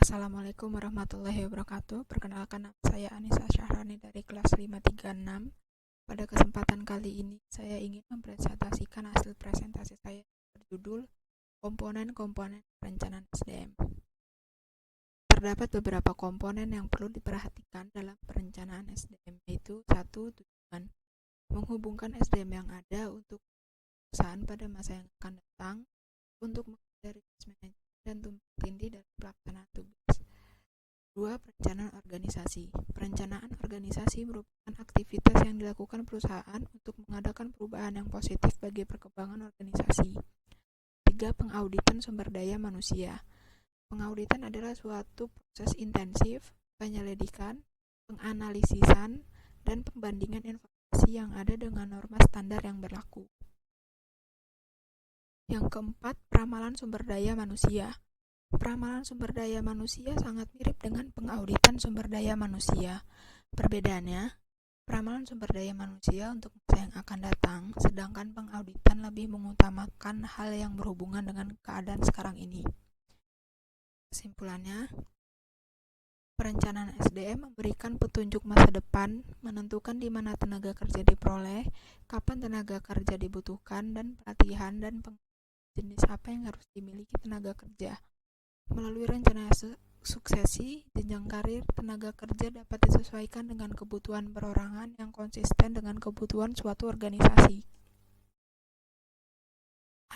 Assalamualaikum warahmatullahi wabarakatuh. Perkenalkan, nama saya Anissa Syahrani dari kelas 536. Pada kesempatan kali ini, saya ingin mempresentasikan hasil presentasi saya berjudul Komponen-komponen perencanaan SDM. Terdapat beberapa komponen yang perlu diperhatikan dalam perencanaan SDM, yaitu 1. Tujuan. Menghubungkan SDM yang ada untuk perusahaan pada masa yang akan datang, untuk menghindari mismanagement dan tumpang tindih dalam pelaksanaan tugas. 2. Perencanaan organisasi. Perencanaan organisasi merupakan aktivitas yang dilakukan perusahaan untuk mengadakan perubahan yang positif bagi perkembangan organisasi. 3. Pengauditan sumber daya manusia. Pengauditan adalah suatu proses intensif, penyelidikan, penganalisisan, dan pembandingan informasi yang ada dengan norma standar yang berlaku. Yang keempat, peramalan sumber daya manusia. Peramalan sumber daya manusia sangat mirip dengan pengauditan sumber daya manusia. Perbedaannya, peramalan sumber daya manusia untuk masa yang akan datang, sedangkan pengauditan lebih mengutamakan hal yang berhubungan dengan keadaan sekarang ini. Kesimpulannya, perencanaan SDM memberikan petunjuk masa depan, menentukan di mana tenaga kerja diperoleh, kapan tenaga kerja dibutuhkan, dan pelatihan dan jenis apa yang harus dimiliki tenaga kerja. Melalui rencana suksesi, jenjang karir tenaga kerja dapat disesuaikan dengan kebutuhan perorangan yang konsisten dengan kebutuhan suatu organisasi.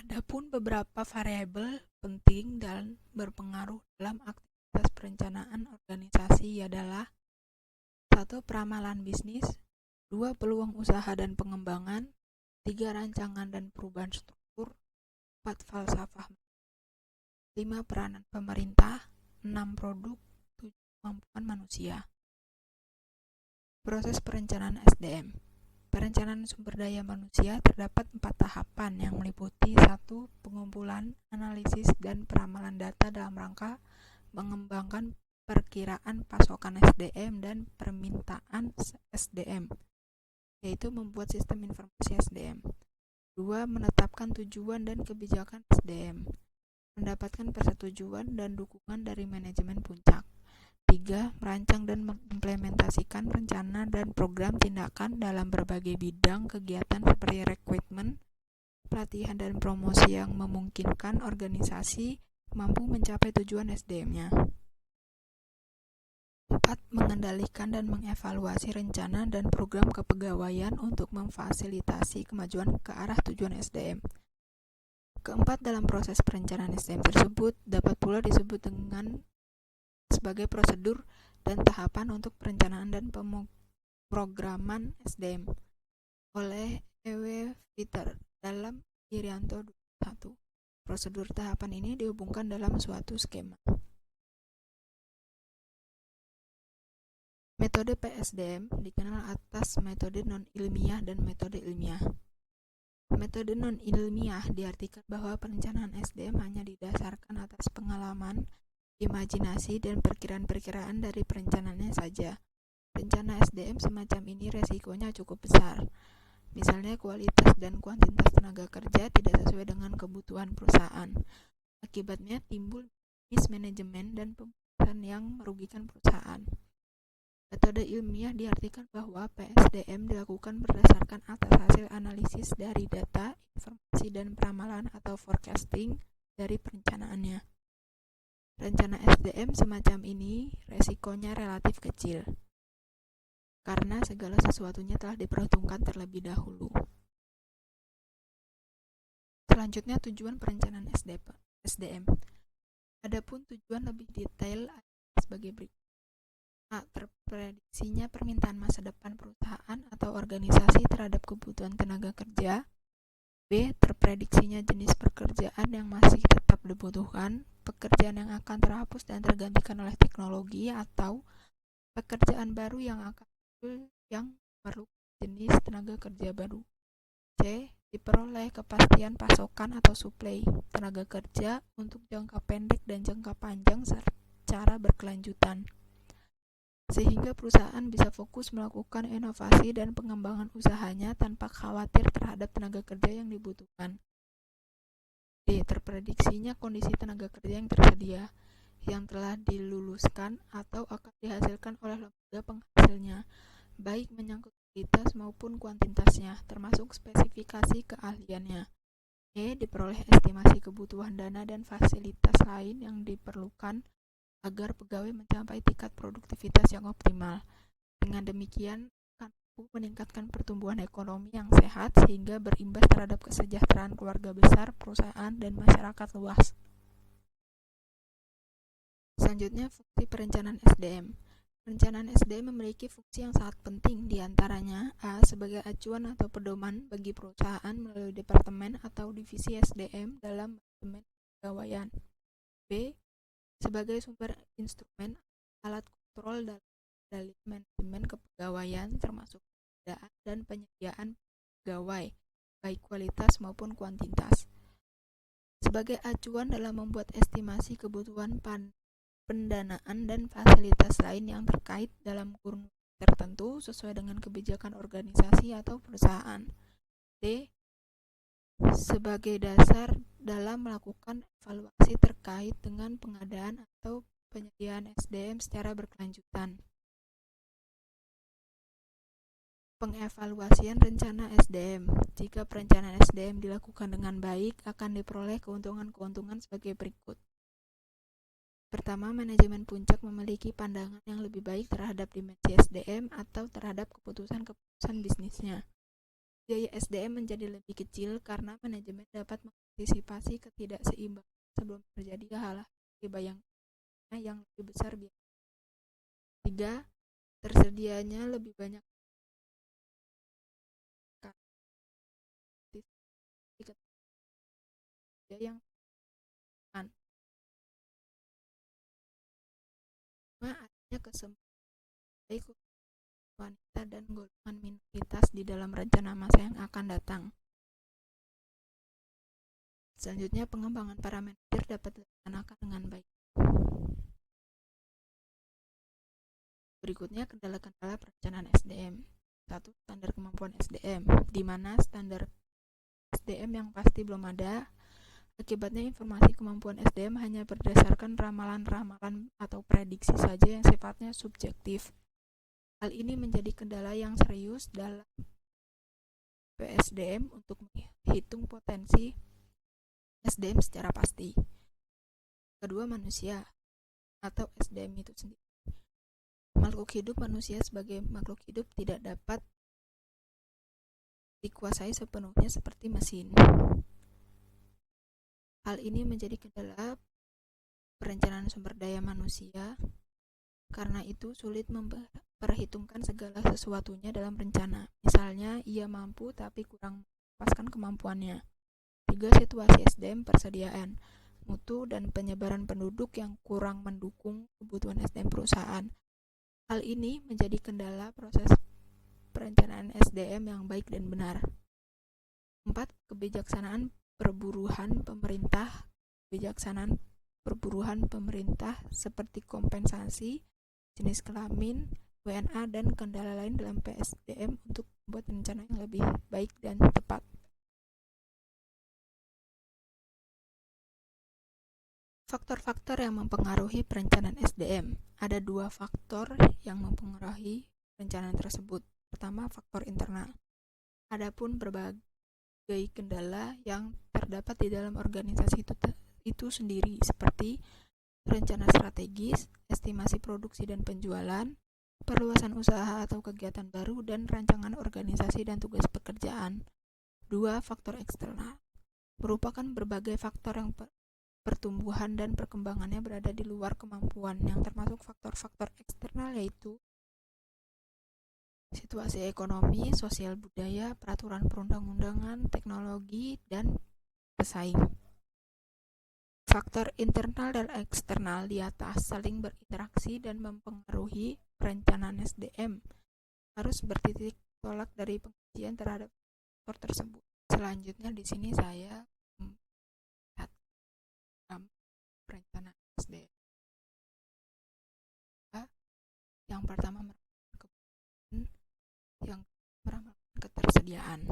Adapun beberapa variabel penting dan berpengaruh dalam aktivitas perencanaan organisasi adalah 1. Peramalan bisnis, 2. Peluang usaha dan pengembangan, 3. Rancangan dan perubahan struktur, 4. Falsafah, 5. Peranan pemerintah, 6. Produk, 7. Kemampuan manusia. Proses perencanaan SDM. Perencanaan sumber daya manusia terdapat 4 tahapan yang meliputi 1. Pengumpulan, analisis, dan peramalan data dalam rangka mengembangkan perkiraan pasokan SDM dan permintaan SDM, yaitu membuat sistem informasi SDM. 2. Menetapkan tujuan dan kebijakan SDM, mendapatkan persetujuan dan dukungan dari manajemen puncak. 3. Merancang dan mengimplementasikan rencana dan program tindakan dalam berbagai bidang kegiatan seperti rekrutmen, pelatihan dan promosi yang memungkinkan organisasi mampu mencapai tujuan SDM-nya. 4. Mengendalikan dan mengevaluasi rencana dan program kepegawaian untuk memfasilitasi kemajuan ke arah tujuan SDM. Keempat, dalam proses perencanaan SDM tersebut dapat pula disebut dengan sebagai prosedur dan tahapan untuk perencanaan dan pemrograman SDM oleh E.W. Peter dalam Irianto 21. Prosedur tahapan ini dihubungkan dalam suatu skema. Metode PSDM dikenal atas metode non-ilmiah dan metode ilmiah. Metode non-ilmiah diartikan bahwa perencanaan SDM hanya didasarkan atas pengalaman, imajinasi, dan perkiraan-perkiraan dari perencanaannya saja. Rencana SDM semacam ini resikonya cukup besar. Misalnya kualitas dan kuantitas tenaga kerja tidak sesuai dengan kebutuhan perusahaan. Akibatnya timbul mismanagement dan pembuatan yang merugikan perusahaan. Metode ilmiah diartikan bahwa PSDM dilakukan berdasarkan atas hasil analisis dari data, informasi, dan peramalan atau forecasting dari perencanaannya. Rencana SDM semacam ini resikonya relatif kecil, karena segala sesuatunya telah diperhitungkan terlebih dahulu. Selanjutnya, tujuan perencanaan SDM. Adapun tujuan lebih detail sebagai berikut. A. Terprediksinya permintaan masa depan perusahaan atau organisasi terhadap kebutuhan tenaga kerja. B. Terprediksinya jenis pekerjaan yang masih tetap dibutuhkan, pekerjaan yang akan terhapus dan tergantikan oleh teknologi, atau pekerjaan baru yang akan muncul yang memerlukan jenis tenaga kerja baru. C. Diperoleh kepastian pasokan atau suplai tenaga kerja untuk jangka pendek dan jangka panjang secara berkelanjutan, sehingga perusahaan bisa fokus melakukan inovasi dan pengembangan usahanya tanpa khawatir terhadap tenaga kerja yang dibutuhkan. D. Terprediksinya kondisi tenaga kerja yang tersedia, yang telah diluluskan atau akan dihasilkan oleh lembaga penghasilnya, baik menyangkut kualitas maupun kuantitasnya, termasuk spesifikasi keahliannya. Diperoleh estimasi kebutuhan dana dan fasilitas lain yang diperlukan agar pegawai mencapai tingkat produktivitas yang optimal. Dengan demikian, akan mampu meningkatkan pertumbuhan ekonomi yang sehat sehingga berimbas terhadap kesejahteraan keluarga besar, perusahaan, dan masyarakat luas. Selanjutnya, fungsi perencanaan SDM. Perencanaan SDM memiliki fungsi yang sangat penting, diantaranya A. Sebagai acuan atau pedoman bagi perusahaan melalui departemen atau divisi SDM dalam manajemen kepegawaian. B. Sebagai sumber instrumen alat kontrol dalam manajemen kepegawaian termasuk pengadaan dan penyediaan pegawai, baik kualitas maupun kuantitas. Sebagai acuan dalam membuat estimasi kebutuhan pendanaan dan fasilitas lain yang terkait dalam kurun tertentu sesuai dengan kebijakan organisasi atau perusahaan. D. Sebagai dasar dalam melakukan evaluasi terkait dengan pengadaan atau penyediaan SDM secara berkelanjutan. Pengevaluasian rencana SDM. Jika perencanaan SDM dilakukan dengan baik, akan diperoleh keuntungan-keuntungan sebagai berikut. Pertama, manajemen puncak memiliki pandangan yang lebih baik terhadap dimensi SDM atau terhadap keputusan-keputusan bisnisnya. Biaya SDM menjadi lebih kecil karena manajemen dapat mengantisipasi ketidakseimbangan sebelum terjadi hal-hal dibayangkan yang lebih besar biaya. 3. Tersedianya lebih banyak yang adanya kesempatan baik wanita dan golongan minoritas di dalam rencana masa yang akan datang. Selanjutnya, pengembangan para manajer dapat dilaksanakan dengan baik. Berikutnya, kendala-kendala perencanaan SDM. 1. Standar kemampuan SDM, di mana standar SDM yang pasti belum ada. Akibatnya informasi kemampuan SDM hanya berdasarkan ramalan-ramalan atau prediksi saja yang sifatnya subjektif. Hal ini menjadi kendala yang serius dalam PSDM untuk menghitung potensi SDM secara pasti. Kedua, manusia atau SDM itu sendiri. Makhluk hidup manusia sebagai makhluk hidup tidak dapat dikuasai sepenuhnya seperti mesin. Hal ini menjadi kendala perencanaan sumber daya manusia, karena itu sulit memperhitungkan segala sesuatunya dalam rencana. Misalnya, ia mampu tapi kurang melepaskan kemampuannya. 3. Situasi SDM persediaan, mutu, dan penyebaran penduduk yang kurang mendukung kebutuhan SDM perusahaan. Hal ini menjadi kendala proses perencanaan SDM yang baik dan benar. 4. Kebijaksanaan perburuhan pemerintah seperti kompensasi, jenis kelamin, WNA, dan kendala lain dalam PSDM untuk membuat rencana yang lebih baik dan tepat. Faktor-faktor yang mempengaruhi perencanaan SDM. Ada 2 faktor yang mempengaruhi perencanaan tersebut. Pertama, faktor internal. Adapun berbagai kendala yang terdapat di dalam organisasi itu sendiri, seperti rencana strategis, estimasi produksi dan penjualan, perluasan usaha atau kegiatan baru, dan rancangan organisasi dan tugas pekerjaan. 2. Faktor eksternal merupakan berbagai faktor yang pertumbuhan dan perkembangannya berada di luar kemampuan, yang termasuk faktor-faktor eksternal yaitu situasi ekonomi, sosial budaya, peraturan perundang-undangan, teknologi, dan pesaing. Faktor internal dan eksternal di atas saling berinteraksi dan mempengaruhi perencanaan SDM. Harus bertitik tolak dari pengkajian terhadap faktor tersebut. Selanjutnya di sini saya melihat perencanaan SDM. Yang pertama, yang meramalkan ketersediaan.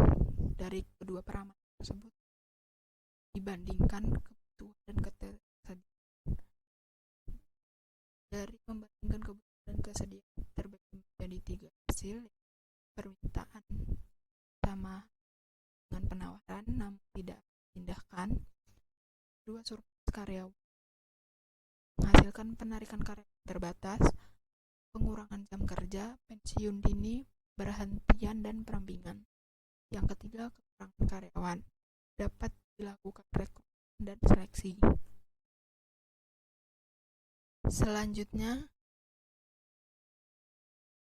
Dari kedua peramalan tersebut dibandingkan kebutuhan dan ketersediaan Dari membandingkan kebutuhan dan kesediaan terbagi menjadi 3 hasil: permintaan sama dengan penawaran namun tidak dipindahkan. Kedua, surplus karyawan menghasilkan penarikan karyawan terbatas, pengurangan jam kerja, pensiun dini, berhentian dan perampingan. Yang ketiga, kekurangan karyawan, dapat dilakukan rekrutmen dan seleksi. Selanjutnya,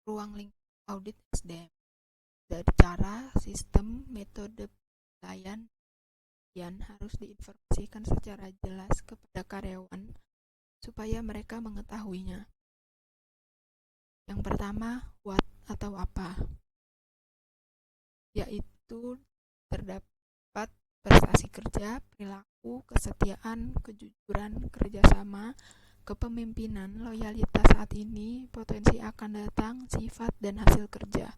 ruang lingkup audit SDM. Dari cara, sistem, metode penilaian yang harus diinformasikan secara jelas kepada karyawan supaya mereka mengetahuinya. Yang pertama, what atau apa, yaitu terdapat prestasi kerja, perilaku, kesetiaan, kejujuran, kerjasama, kepemimpinan, loyalitas saat ini, potensi akan datang, sifat dan hasil kerja.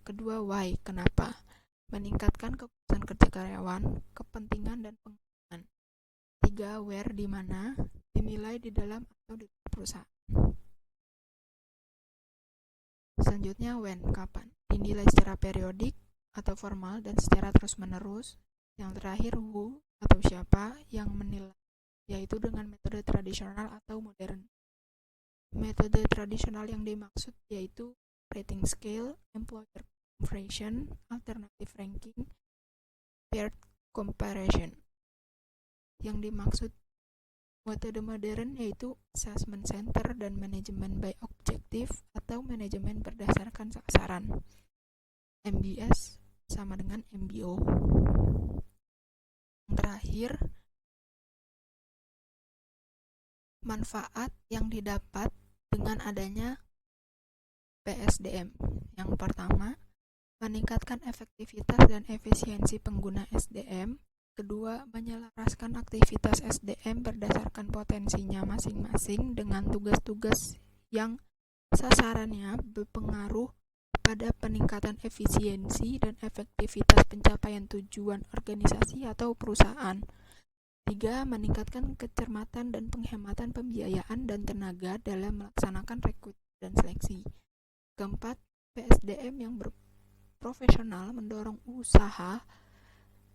Kedua, why, kenapa, meningkatkan kepuasan kerja karyawan, kepentingan dan pengalaman. Tiga, where, di mana, dinilai di dalam atau di luar perusahaan. Selanjutnya, when, kapan, dinilai secara periodik atau formal dan secara terus-menerus. Yang terakhir, who atau siapa yang menilai, yaitu dengan metode tradisional atau modern. Metode tradisional yang dimaksud yaitu rating scale, employer comparison, alternative ranking, paired comparison. Yang dimaksud metode modern yaitu assessment center dan manajemen by objective atau manajemen berdasarkan sasaran. MBS sama dengan MBO. Yang terakhir, manfaat yang didapat dengan adanya PSDM. Yang pertama, meningkatkan efektivitas dan efisiensi pengguna SDM. Kedua, menyelaraskan aktivitas SDM berdasarkan potensinya masing-masing dengan tugas-tugas yang sasarannya berpengaruh pada peningkatan efisiensi dan efektivitas pencapaian tujuan organisasi atau perusahaan. 3. Meningkatkan kecermatan dan penghematan pembiayaan dan tenaga dalam melaksanakan rekrutmen dan seleksi. Keempat, PSDM yang berprofesional mendorong usaha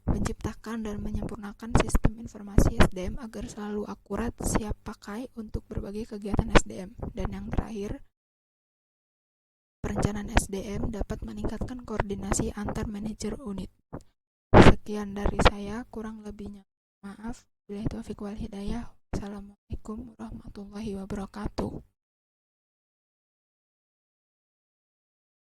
menciptakan dan menyempurnakan sistem informasi SDM agar selalu akurat, siap pakai untuk berbagai kegiatan SDM. Dan yang terakhir, perencanaan SDM dapat meningkatkan koordinasi antar manajer unit. Sekian dari saya, kurang lebihnya maaf. Billahi taufiq wal hidayah. Wassalamualaikum warahmatullahi wabarakatuh.